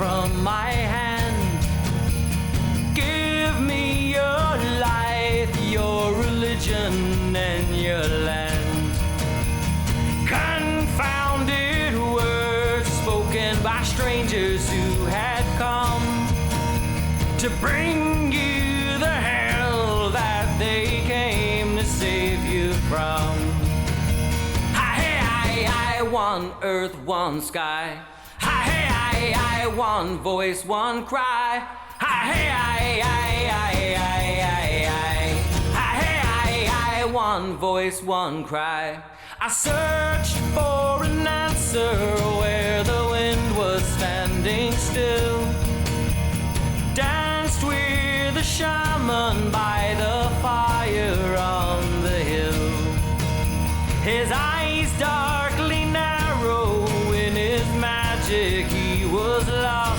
from my hand. Give me your life, your religion, and your land. Confounded words spoken by strangers who had come to bring you the hell that they came to save you from. Hi, one earth, one sky. Hi, one voice, one cry. Hi, one voice, one cry. I searched for an answer where the wind was standing still. Danced with a shaman by the fire on the hill. His eyes darkly narrow, in his magic he was lost.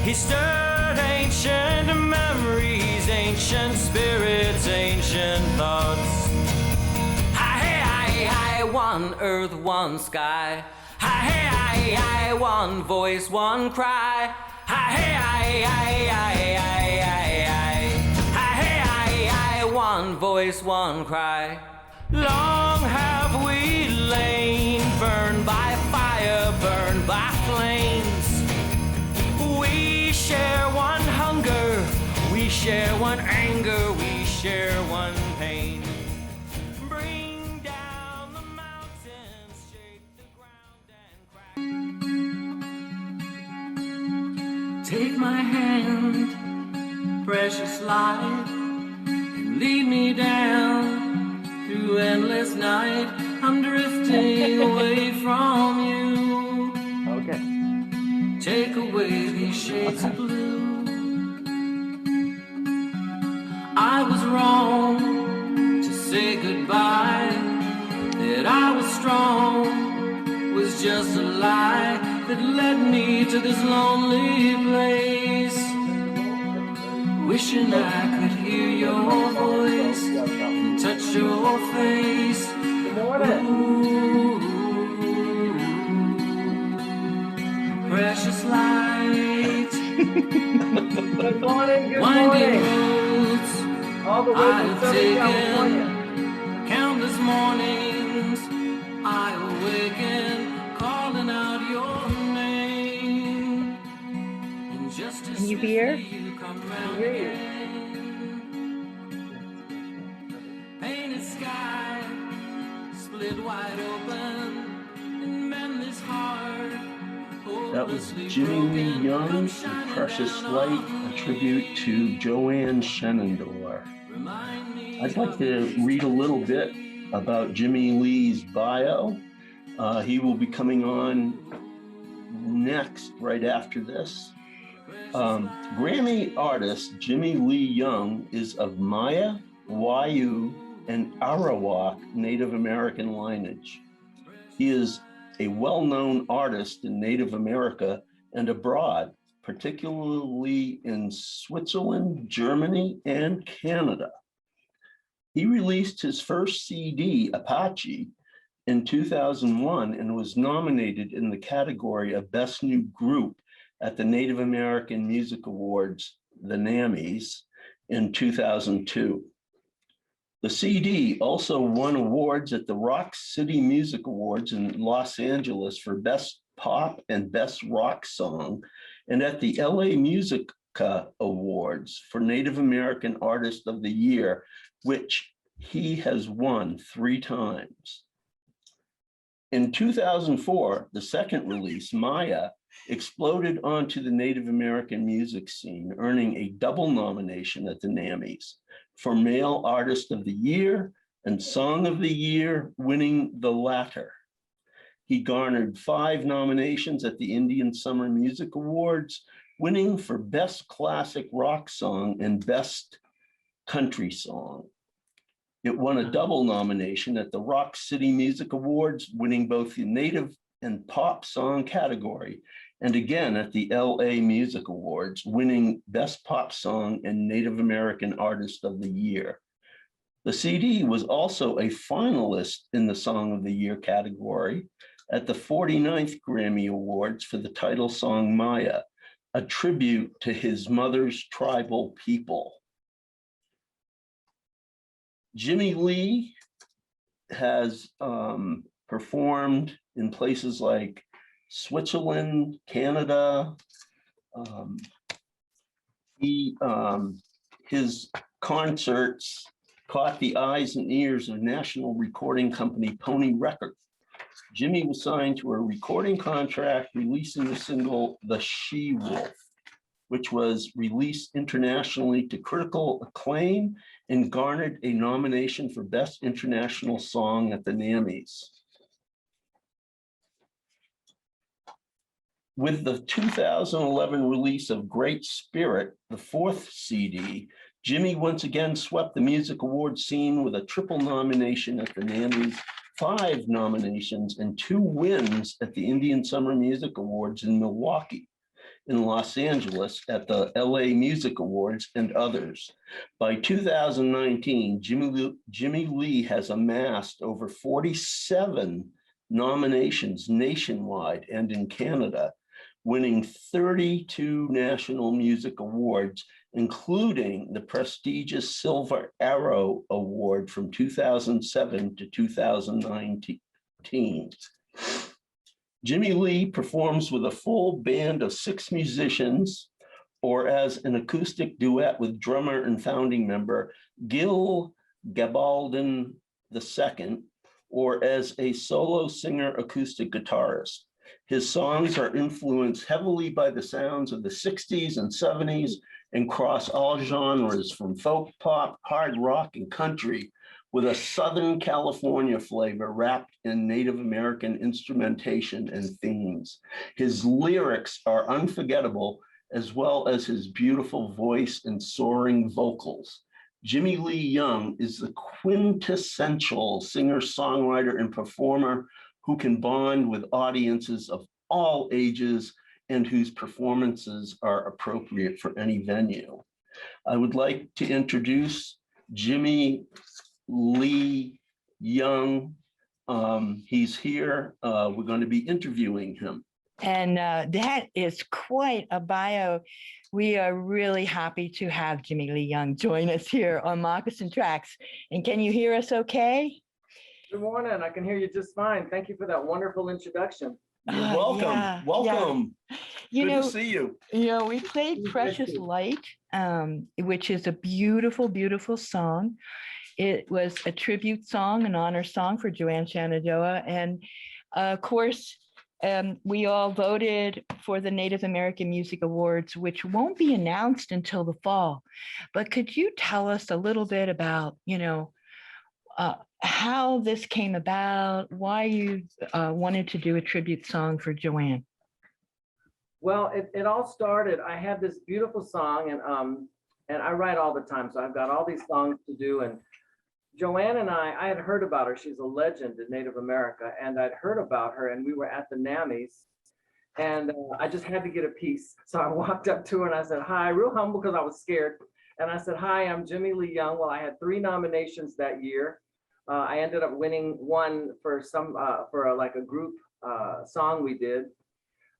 He stirred ancient memories, ancient spirits, ancient thoughts. Hi, one earth, one sky. Hi, one voice, one cry. Hi, one voice, one cry. Long have we lain, burned by fire, burned by flames. We share one hunger, we share one anger, we share one pain. Bring down the mountains, shake the ground and crack. Take my hand, precious light, and lead me down through endless night. I'm drifting away from you. Okay. Take away these shades of blue. I was wrong to say goodbye. That I was strong was just a lie that led me to this lonely place. Wishing I could hear your voice and touch your face. Ooh, precious light. Good morning, good Winding morning. roads All the way I from have Southern California. taken. Countless mornings I awaken, calling out your name. And just as Can you hear? you come round hear you. again. Painted sky, split wide open, and mend this heart. That was Jimmy Lee Young's Precious Light, a tribute to Joanne Shenandoah. I'd like to read a little bit about Jimmy Lee's bio. He will be coming on next, right after this. Grammy artist Jimmy Lee Young is of Maya, Wayuu, and Arawak Native American lineage. He is a well-known artist in Native America and abroad, particularly in Switzerland, Germany, and Canada. He released his first CD, Apache, in 2001 and was nominated in the category of Best New Group at the Native American Music Awards, the NAMMYs, in 2002. The CD also won awards at the Rock City Music Awards in Los Angeles for Best Pop and Best Rock Song, and at the LA Musica Awards for Native American Artist of the Year, which he has won 3 times. In 2004, the second release, Maya, exploded onto the Native American music scene, earning a double nomination at the NAMMYs for Male Artist of the Year and Song of the Year, winning the latter. He garnered 5 nominations at the Indian Summer Music Awards, winning for Best Classic Rock Song and Best Country Song. It won a double nomination at the Rock City Music Awards, winning both the Native and Pop Song category, and again at the LA Music Awards, winning Best Pop Song and Native American Artist of the Year. The CD was also a finalist in the Song of the Year category at the 49th Grammy Awards for the title song Maya, a tribute to his mother's tribal people. Jimmy Lee has performed in places like Switzerland, Canada. His concerts caught the eyes and ears of national recording company Pony Records. Jimmy was signed to a recording contract releasing the single The She-Wolf, which was released internationally to critical acclaim and garnered a nomination for Best International Song at the NAMMYs. With the 2011 release of Great Spirit, the fourth CD, Jimmy once again swept the music awards scene with a triple nomination at the NAMMYs, 5 nominations, and 2 wins at the Indian Summer Music Awards in Milwaukee, in Los Angeles at the LA Music Awards, and others. By 2019, Jimmy Lee has amassed over 47 nominations nationwide and in Canada, winning 32 national music awards, including the prestigious Silver Arrow Award from 2007 to 2019. Jimmy Lee performs with a full band of 6 musicians, or as an acoustic duet with drummer and founding member Gil Gabaldon II, or as a solo singer acoustic guitarist. His songs are influenced heavily by the sounds of the 60s and 70s and cross all genres from folk, pop, hard rock, and country, with a Southern California flavor wrapped in Native American instrumentation and themes. His lyrics are unforgettable, as well as his beautiful voice and soaring vocals. Jimmy Lee Young is the quintessential singer, songwriter, and performer who can bond with audiences of all ages and whose performances are appropriate for any venue. I would like to introduce Jimmy Lee Young. He's here. We're going to be interviewing him. And that is quite a bio. We are really happy to have Jimmy Lee Young join us here on Moccasin Tracks. And can you hear us okay? Good morning. I can hear you just fine. Thank you for that wonderful introduction. You're welcome. Yeah, Welcome. You Good know, to see you. we played Precious Light, which is a beautiful, beautiful song. It was a tribute song, an honor song for Joanne Shenandoah. And of course, we all voted for the Native American Music Awards, which won't be announced until the fall. But could you tell us a little bit about, how this came about, why you wanted to do a tribute song for Joanne? Well, it all started, I had this beautiful song, and I write all the time, so I've got all these songs to do. And Joanne and I had heard about her. She's a legend in Native America, and I'd heard about her, and we were at the NAMMYs, and I just had to get a piece. So I walked up to her and I said, hi, real humble because I was scared. And I said, hi, I'm Jimmy Lee Young. Well, I had 3 nominations that year. I ended up winning 1 for like a group song we did.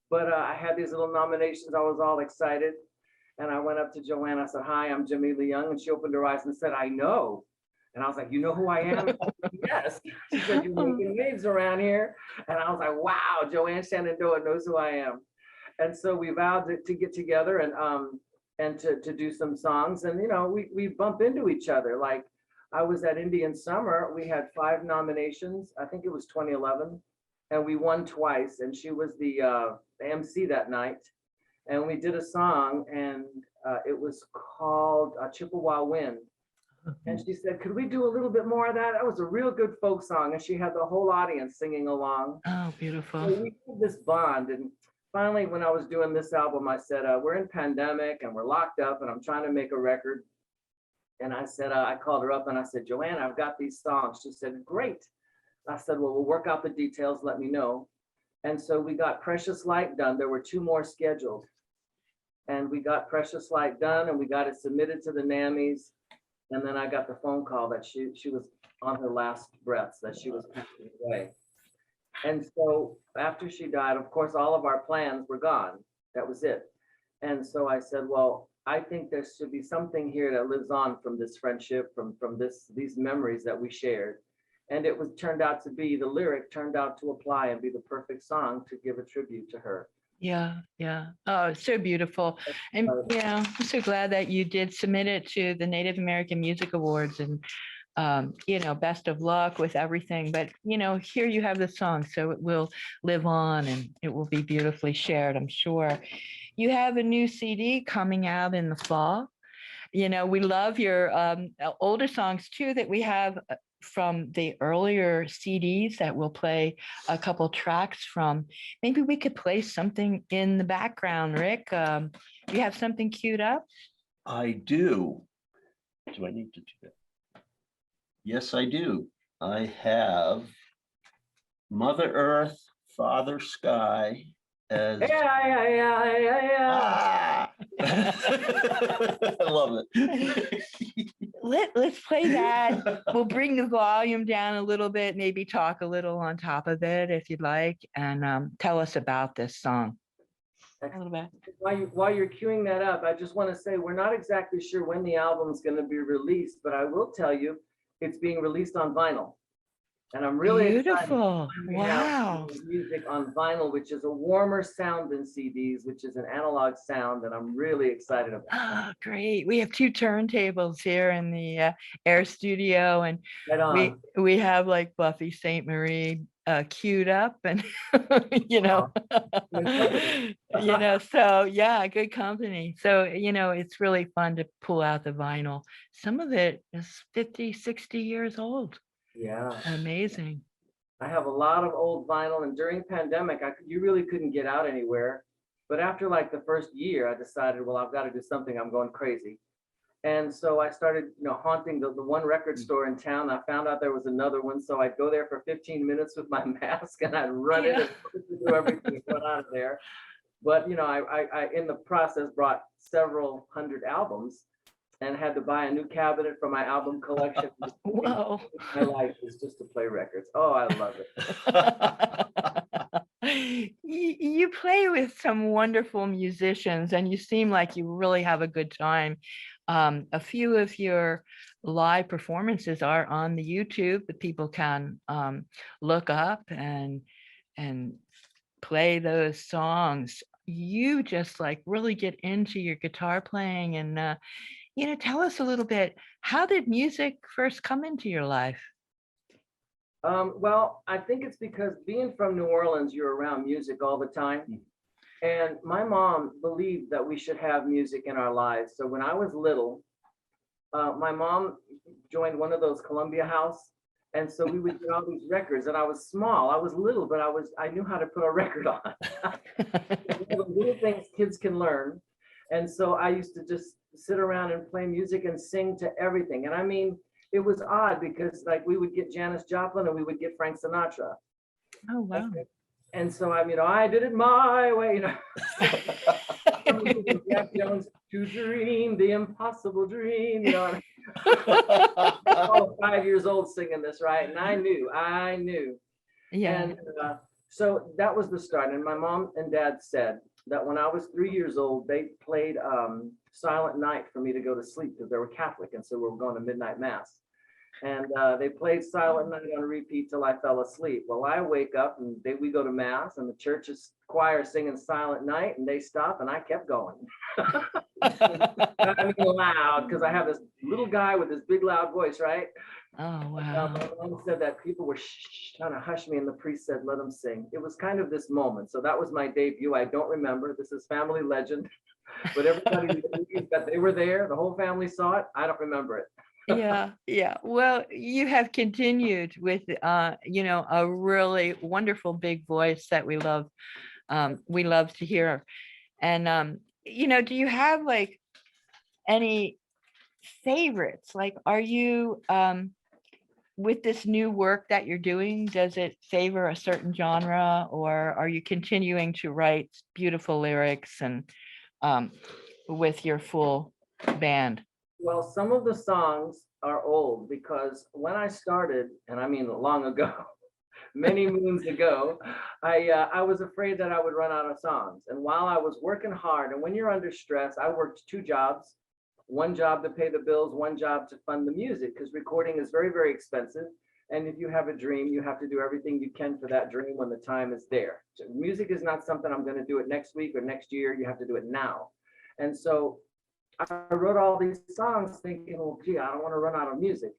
But I had these little nominations. I was all excited. And I went up to Joanne. I said, hi, I'm Jimmy Lee Young. And she opened her eyes and said, I know. And I was like, you know who I am? Yes. She said, you're making waves around here. And I was like, wow, Joanne Shenandoah knows who I am. And so we vowed to get together and to do some songs. And, we bump into each other. Like, I was at Indian Summer. We had 5 nominations. I think it was 2011. And we won twice. And she was the MC that night. And we did a song, and it was called Chippewa Wind. And she said, could we do a little bit more of that? That was a real good folk song. And she had the whole audience singing along. Oh, beautiful. So we had this bond. And finally, when I was doing this album, I said, we're in pandemic and we're locked up and I'm trying to make a record. And I said, I called her up and I said, Joanne, I've got these songs. She said, great. I said, well, we'll work out the details. Let me know. And so we got Precious Light done. There were 2 more scheduled. And we got Precious Light done and we got it submitted to the NAMMYs. And then I got the phone call that she was on her last breaths, that she was passing away. And so after she died, of course, all of our plans were gone. That was it. And so I said, well, I think there should be something here that lives on from this friendship, from these memories that we shared. And it was turned out to be, the lyric turned out to apply and be the perfect song to give a tribute to her. Yeah, yeah. Oh, it's so beautiful. And yeah, I'm so glad that you did submit it to the Native American Music Awards, and best of luck with everything. But here you have the song, so it will live on and it will be beautifully shared, I'm sure. You have a new CD coming out in the fall. We love your older songs too that we have from the earlier CDs that we'll play a couple tracks from. Maybe we could play something in the background, Rick. You have something queued up? I do. Do I need to do that? Yes, I do. I have Mother Earth, Father Sky as I love it. Let's play that. We'll bring the volume down a little bit, maybe talk a little on top of it if you'd like, and tell us about this song. A little bit. While you're queuing that up, I just want to say we're not exactly sure when the album's going to be released, but I will tell you it's being released on vinyl. And I'm really beautiful. Wow. Music on vinyl, which is a warmer sound than CDs, which is an analog sound, and I'm really excited about it. Oh, great. We have two turntables here in the Air Studio, and we have like Buffy St. Marie queued up, and so yeah, good company. So it's really fun to pull out the vinyl. Some of it is 50, 60 years old. Yeah. Amazing. I have a lot of old vinyl, and during pandemic, you really couldn't get out anywhere. But after like the first year, I decided, well, I've got to do something. I'm going crazy. And so I started, haunting the one record store in town. I found out there was another one. So I'd go there for 15 minutes with my mask and I'd run it and do everything going on there. But, I in the process brought several hundred albums and had to buy a new cabinet for my album collection. Whoa. My life is just to play records. Oh, I love it. You play with some wonderful musicians, and you seem like you really have a good time. A few of your live performances are on the YouTube that people can look up and play those songs. You just like really get into your guitar playing, and tell us a little bit, how did music first come into your life? Well, I think it's because being from New Orleans, you're around music all the time. And my mom believed that we should have music in our lives. So when I was little, my mom joined one of those Columbia House. And so we would get all these records, and I was small, I was little, but I knew how to put a record on. The little things kids can learn. And so I used to just sit around and play music and sing to everything. And I mean, it was odd because like we would get Janis Joplin and we would get Frank Sinatra. Oh, wow. And so I did it my way, Jack Jones, to dream the impossible dream, Oh, 5 years old singing this, right? And I knew. Yeah. And so that was the start. And my mom and dad said that when I was 3 years old, they played Silent Night for me to go to sleep because they were Catholic. And so we were going to midnight mass. And they played Silent Night on repeat till I fell asleep. Well, I wake up and we go to mass, and the church's choir singing Silent Night, and they stop, and I kept going. I mean, loud, because I have this little guy with this big loud voice, right? Oh, wow. My mom said that people were trying to hush me, and the priest said, let them sing. It was kind of this moment. So that was my debut. I don't remember. This is family legend. But everybody believes that they were there. The whole family saw it. I don't remember it. Yeah. Well, you have continued with, a really wonderful big voice that we love to hear. And, do you have like any favorites? Like, are you, with this new work that you're doing, does it favor a certain genre, or are you continuing to write beautiful lyrics and with your full band? Well, some of the songs are old because when I started, and I mean long ago, many moons ago, I was afraid that I would run out of songs. And while I was working hard, and when you're under stress, I worked 2 jobs, one job to pay the bills, one job to fund the music, because recording is very, very expensive. And if you have a dream, you have to do everything you can for that dream when the time is there. So music is not something I'm going to do it next week or next year. You have to do it now. And so I wrote all these songs thinking, well, gee, I don't want to run out of music.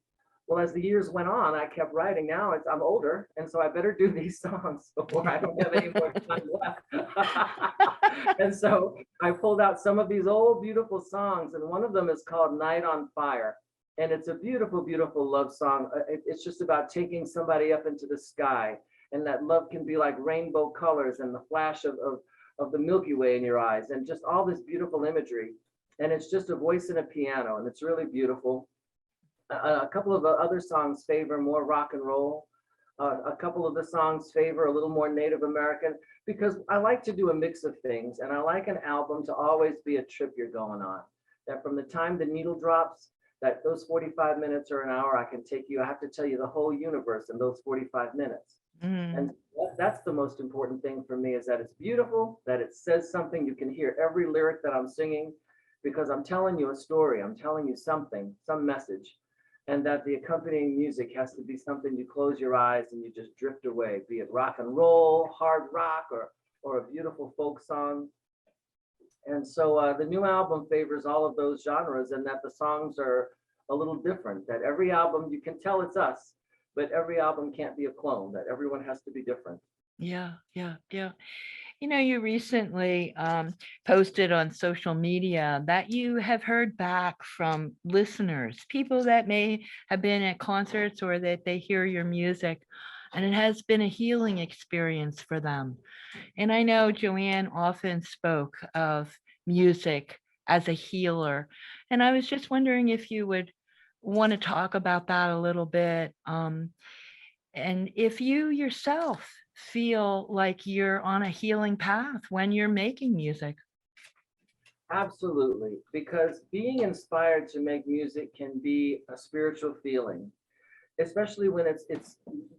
Well, as the years went on, I kept writing. Now I'm older, and so I better do these songs before I don't have any more time left. And so I pulled out some of these old, beautiful songs, and one of them is called Night on Fire. And it's a beautiful, beautiful love song. It's just about taking somebody up into the sky, and that love can be like rainbow colors and the flash of the Milky Way in your eyes, and just all this beautiful imagery. And it's just a voice and a piano, and it's really beautiful. A couple of the other songs favor more rock and roll. A couple of the songs favor a little more Native American, because I like to do a mix of things, and I like an album to always be a trip you're going on. That from the time the needle drops, that those 45 minutes or an hour, I can take you, I have to tell you the whole universe in those 45 minutes. And that's the most important thing for me, is that it's beautiful, that it says something. You can hear every lyric that I'm singing, because I'm telling you a story, I'm telling you something, some message, and that the accompanying music has to be something you close your eyes and you just drift away, be it rock and roll, hard rock, or a beautiful folk song. And so the new album favors all of those genres, and that the songs are a little different, that every album, you can tell it's us, but every album can't be a clone, that everyone has to be different. Yeah. You know, you recently posted on social media that you have heard back from listeners, people that may have been at concerts or that they hear your music, and it has been a healing experience for them. And I know Joanne often spoke of music as a healer. And I was just wondering if you would want to talk about that a little bit. And if you yourself feel like you're on a healing path when you're making music. Absolutely, because being inspired to make music can be a spiritual feeling, especially when it's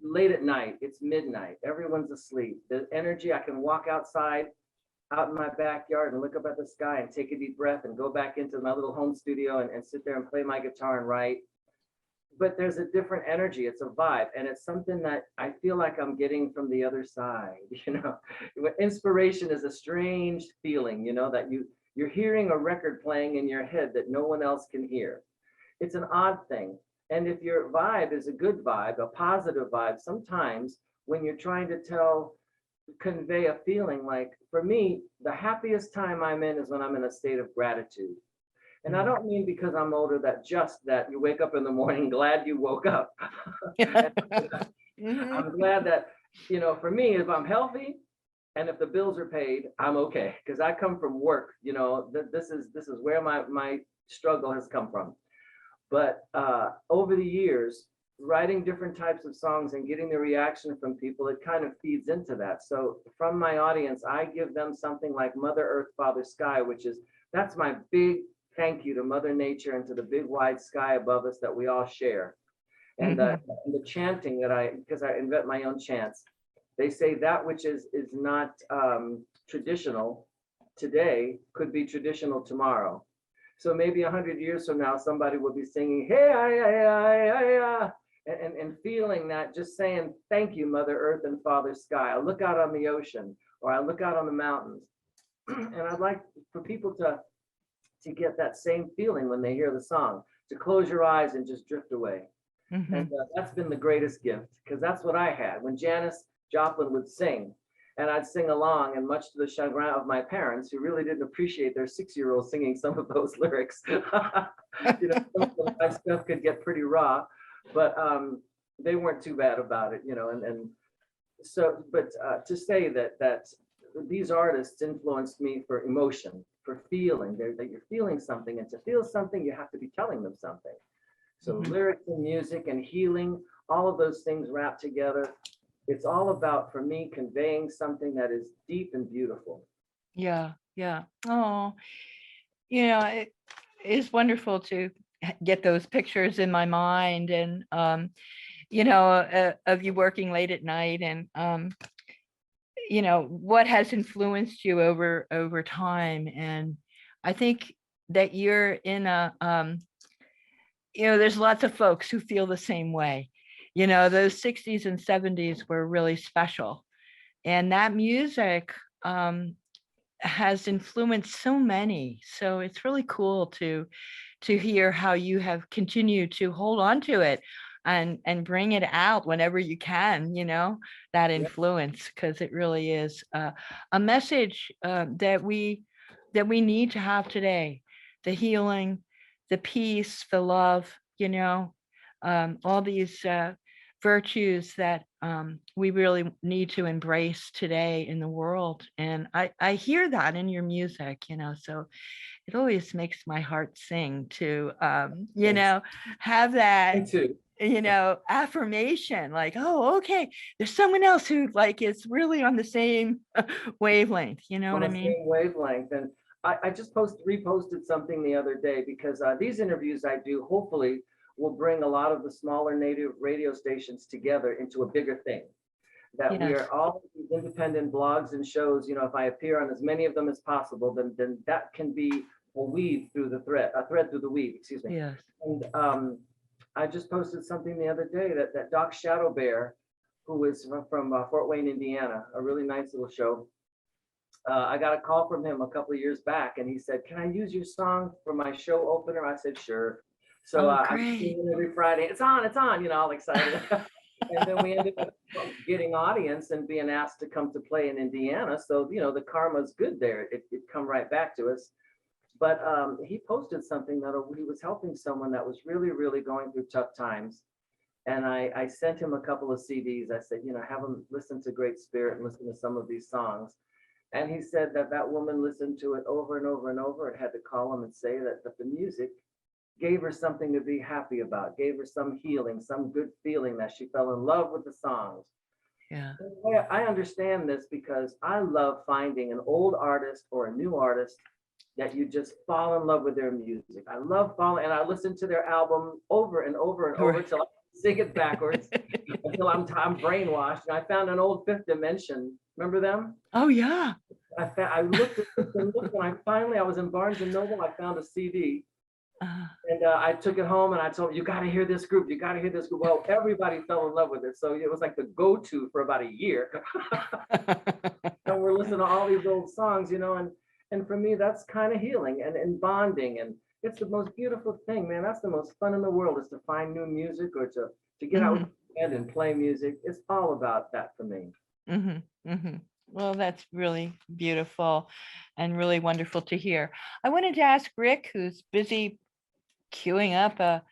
late at night, it's midnight, everyone's asleep. The energy, I can walk outside, out in my backyard, and look up at the sky and take a deep breath and go back into my little home studio and sit there and play my guitar and write. But there's a different energy, it's a vibe, and it's something that I feel like I'm getting from the other side. Inspiration is a strange feeling, that you're hearing a record playing in your head that no one else can hear. It's an odd thing. And if your vibe is a good vibe, a positive vibe, sometimes when you're trying to convey a feeling, like for me, the happiest time I'm in is when I'm in a state of gratitude. And I don't mean because I'm older that you wake up in the morning glad you woke up. I'm glad that, for me, if I'm healthy and if the bills are paid, I'm okay. Because I come from work, this is where my struggle has come from. But over the years, writing different types of songs and getting the reaction from people, it kind of feeds into that. So from my audience, I give them something like Mother Earth, Father Sky, that's my big thank you to Mother Nature and to the big wide sky above us that we all share. And the chanting because I invent my own chants, they say that which is not traditional today could be traditional tomorrow. So maybe 100 years from now, somebody will be singing, hey, and feeling that, just saying, thank you, Mother Earth and Father Sky. I look out on the ocean, or I look out on the mountains. And I'd like for people to get that same feeling when they hear the song, to close your eyes and just drift away. And that's been the greatest gift, because that's what I had when Janis Joplin would sing, and I'd sing along, and much to the chagrin of my parents, who really didn't appreciate their 6-year-old singing some of those lyrics. Some of my stuff could get pretty raw, but they weren't too bad about it, and so, but to say that these artists influenced me for emotion, for feeling, that you're feeling something, and to feel something, you have to be telling them something. So lyrics and music and healing, all of those things wrapped together. It's all about, for me, conveying something that is deep and beautiful. Yeah. Oh, it is wonderful to get those pictures in my mind. And of you working late at night, and what has influenced you over time. And I think that you're in there's lots of folks who feel the same way. Those 60s and 70s were really special, and that music has influenced so many. So it's really cool to hear how you have continued to hold on to it and bring it out whenever you can, that influence, because it really is a message that we need to have today. The healing, the peace, the love, all these virtues that we really need to embrace today in the world. And I hear that in your music, so it always makes my heart sing to, have that, Me too. affirmation, like, oh, okay, there's someone else who is really on the same wavelength, you know On what I the mean? same wavelength. And I just reposted something the other day, because these interviews I do hopefully will bring a lot of the smaller native radio stations together into a bigger thing. That we Yes. are all these independent blogs and shows, if I appear on as many of them as possible, then that can be a thread through the weave, excuse me. Yes. And I just posted something the other day that Doc Shadow Bear, who is from Fort Wayne, Indiana, a really nice little show. I got a call from him a couple of years back, and he said, "Can I use your song for my show opener?" I said, "Sure." So I'm Great. seeing every Friday. It's on, all excited. And then we ended up getting audience and being asked to come to play in Indiana. So, the karma's good there. It come right back to us. But he posted something that he was helping someone that was really, really going through tough times. And I sent him a couple of CDs. I said, have him listen to Great Spirit and listen to some of these songs. And he said that woman listened to it over and over and over, and had to call him and say that the music gave her something to be happy about, gave her some healing, some good feeling, that she fell in love with the songs. Yeah. I understand this because I love finding an old artist or a new artist that you just fall in love with their music. I love following, and I listen to their album over and over and over till I sing it backwards until I'm brainwashed. And I found an old Fifth Dimension. Remember them? Oh yeah. I looked and I was in Barnes and Noble. I found a CD. And I took it home and I told him, "You got to hear this group. You got to hear this group." Well, everybody fell in love with it. So it was like the go-to for about a year. And we're listening to all these old songs, and for me, that's kind of healing and bonding. And it's the most beautiful thing, man. That's the most fun in the world, is to find new music or to get out with a band and play music. It's all about that for me. Well, that's really beautiful and really wonderful to hear. I wanted to ask Rick, who's busy queuing up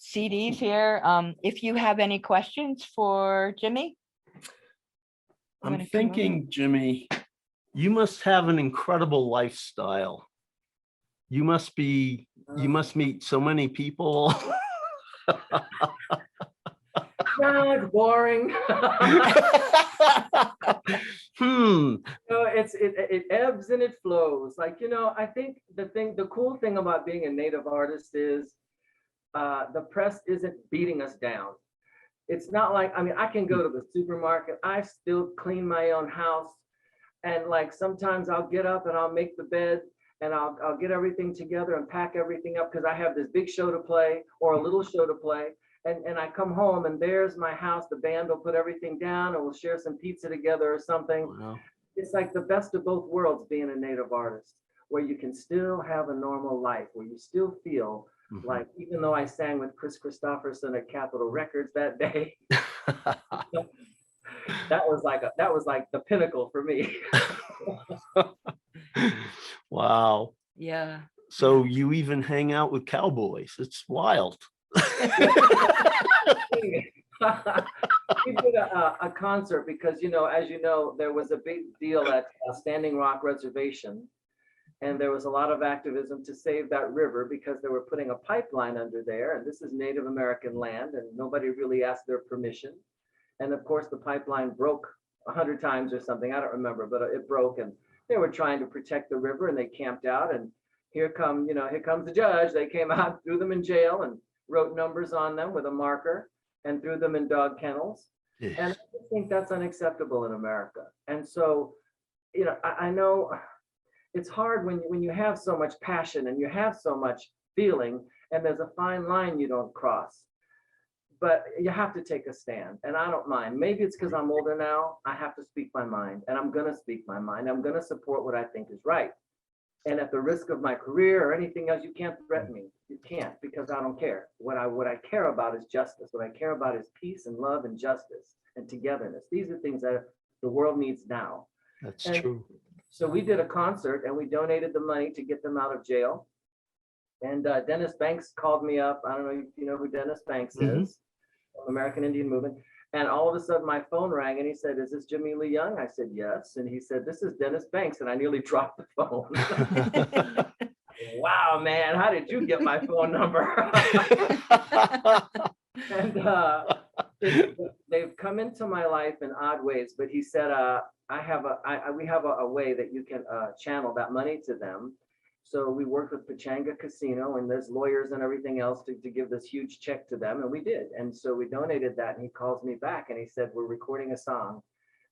CDs here, if you have any questions for Jimmy. I'm thinking, Jimmy, you must have an incredible lifestyle. You must meet so many people. No, it's boring. It ebbs and it flows. I think the cool thing about being a native artist is the press isn't beating us down. It's not like, I can go to the supermarket. I still clean my own house. And sometimes I'll get up and I'll make the bed and I'll get everything together and pack everything up, because I have this big show to play or a little show to play. And I come home and there's my house. The band will put everything down and we'll share some pizza together or something. Wow. It's like the best of both worlds, being a native artist, where you can still have a normal life, where you still feel like, even though I sang with Chris Christopherson at Capitol Records that day, that was like the pinnacle for me. Wow. Yeah. So you even hang out with cowboys. It's wild. We did a concert because, as you know, there was a big deal at Standing Rock Reservation, and there was a lot of activism to save that river because they were putting a pipeline under there, and this is Native American land, and nobody really asked their permission. And of course, the pipeline broke 100 times or something. I don't remember, but it broke, and they were trying to protect the river, and they camped out. And here comes the judge. They came out, threw them in jail, and wrote numbers on them with a marker. and threw them in dog kennels. Yes. And I think that's unacceptable in America. And so, I know it's hard when you have so much passion and you have so much feeling, and there's a fine line you don't cross. But you have to take a stand, and I don't mind. Maybe it's because I'm older now. I have to speak my mind, and I'm going to speak my mind. I'm going to support what I think is right. And at the risk of my career or anything else, you can't threaten me. You can't, because I don't care. What I care about is justice. What I care about is peace and love and justice and togetherness. These are things that the world needs now. That's And true. so we did a concert, and we donated the money to get them out of jail. And Dennis Banks called me up. I don't know if you know who Dennis Banks is, American Indian Movement. And all of a sudden my phone rang, and he said, "Is this Jimmy Lee Young?" I said, "Yes." And he said, "This is Dennis Banks." And I nearly dropped the phone. Wow, man, how did you get my phone number? And they've come into my life in odd ways, but he said, we have a way that you can channel that money to them. So we worked with Pechanga Casino, and there's lawyers and everything else to give this huge check to them, and we did. And so we donated that, and he calls me back and he said, "We're recording a song,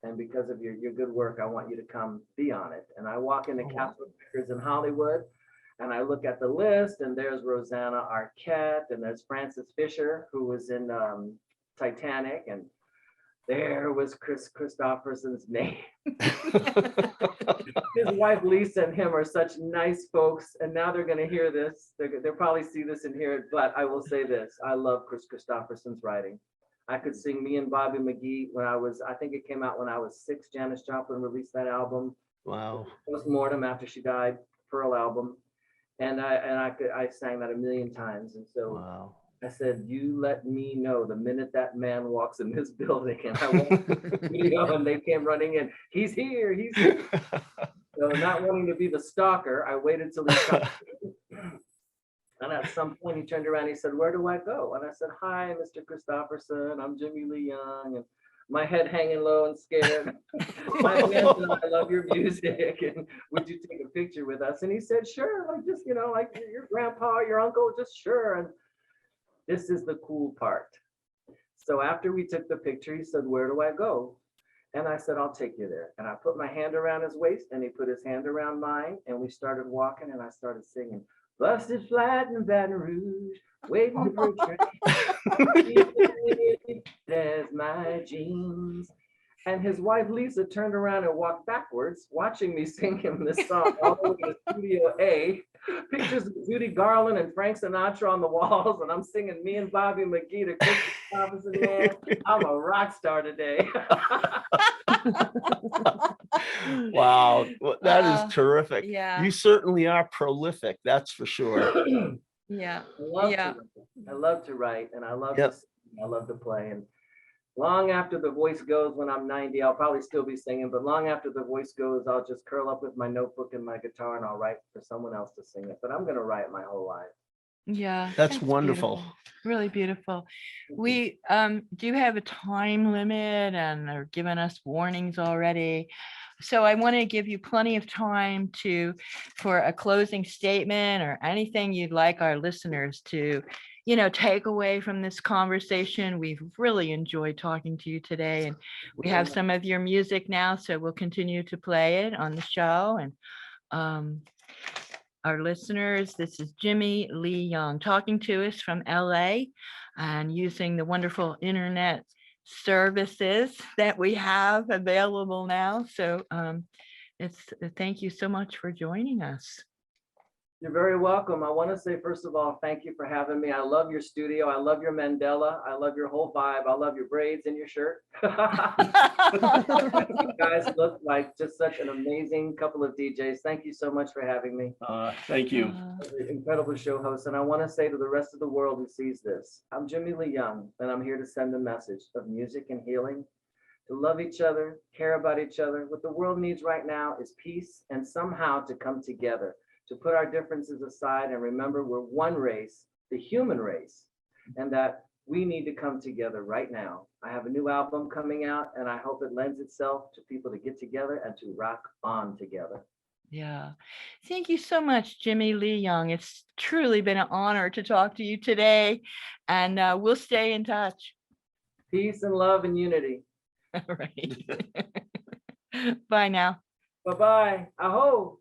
and because of your good work, I want you to come be on it." And I walk into Capitol Records in Hollywood, and I look at the list, and there's Rosanna Arquette, and there's Frances Fisher, who was in Titanic, and there was Chris Christopherson's name. His wife Lisa and him are such nice folks, and now they're going to hear this. They'll probably see this and hear it, but I will say this: I love Chris Christopherson's writing. I could sing Me and Bobby McGee when I think it came out when I was 6. Janis Joplin released that album. Wow. Postmortem, after she died, Pearl album, and I sang that a million times. And so Wow. I said, "You let me know the minute that man walks in this building." And I walked in the studio, and they came running in. "He's here, he's here." So not wanting to be the stalker, I waited till he comes. And at some point he turned around, he said, "Where do I go?" And I said, "Hi, Mr. Christopherson, I'm Jimmy Lee Young." And my head hanging low and scared. "My fans know I love your music, and would you take a picture with us?" And he said, "Sure, like just, like your grandpa, your uncle, just sure." And this is the cool part. So after we took the picture, he said, "Where do I go?" And I said, "I'll take you there." And I put my hand around his waist, and he put his hand around mine, and we started walking, and I started singing, "Busted flat in Baton Rouge, waiting for a train. There's my jeans." And his wife Lisa turned around and walked backwards, watching me sing him this song all the way to Studio A. Pictures of Judy Garland and Frank Sinatra on the walls, and I'm singing Me and Bobby McGee to Chris Robinson. Man, I'm a rock star today. Wow, well, that is terrific. Yeah. You certainly are prolific, that's for sure. Yeah. I love to write, and I love Yep. to sing, I love to play. And long after the voice goes, when I'm 90, I'll probably still be singing, but long after the voice goes, I'll just curl up with my notebook and my guitar, and I'll write for someone else to sing it. But I'm going to write my whole life. Yeah. That's wonderful. Beautiful. Really beautiful. We do have a time limit, and they're giving us warnings already. So I want to give you plenty of time for a closing statement or anything you'd like our listeners to, take away from this conversation. We've really enjoyed talking to you today, and we have some of your music now, so we'll continue to play it on the show. And our listeners, this is Jimmy Lee Young talking to us from LA, and using the wonderful internet services that we have available now. So thank you so much for joining us. You're very welcome. I want to say, first of all, thank you for having me. I love your studio. I love your Mandela. I love your whole vibe. I love your braids in your shirt. You guys look like just such an amazing couple of DJs. Thank you so much for having me. Thank you. Incredible show host. And I want to say to the rest of the world who sees this, I'm Jimmy Lee Young, and I'm here to send a message of music and healing, to love each other, care about each other. What the world needs right now is peace, and somehow to come together, to put our differences aside and remember we're one race, the human race, and that we need to come together right now. I have a new album coming out, and I hope it lends itself to people to get together and to rock on together. Yeah. Thank you so much, Jimmy Lee Young. It's truly been an honor to talk to you today, and we'll stay in touch. Peace and love and unity. All right. Bye now. Bye-bye. Aho.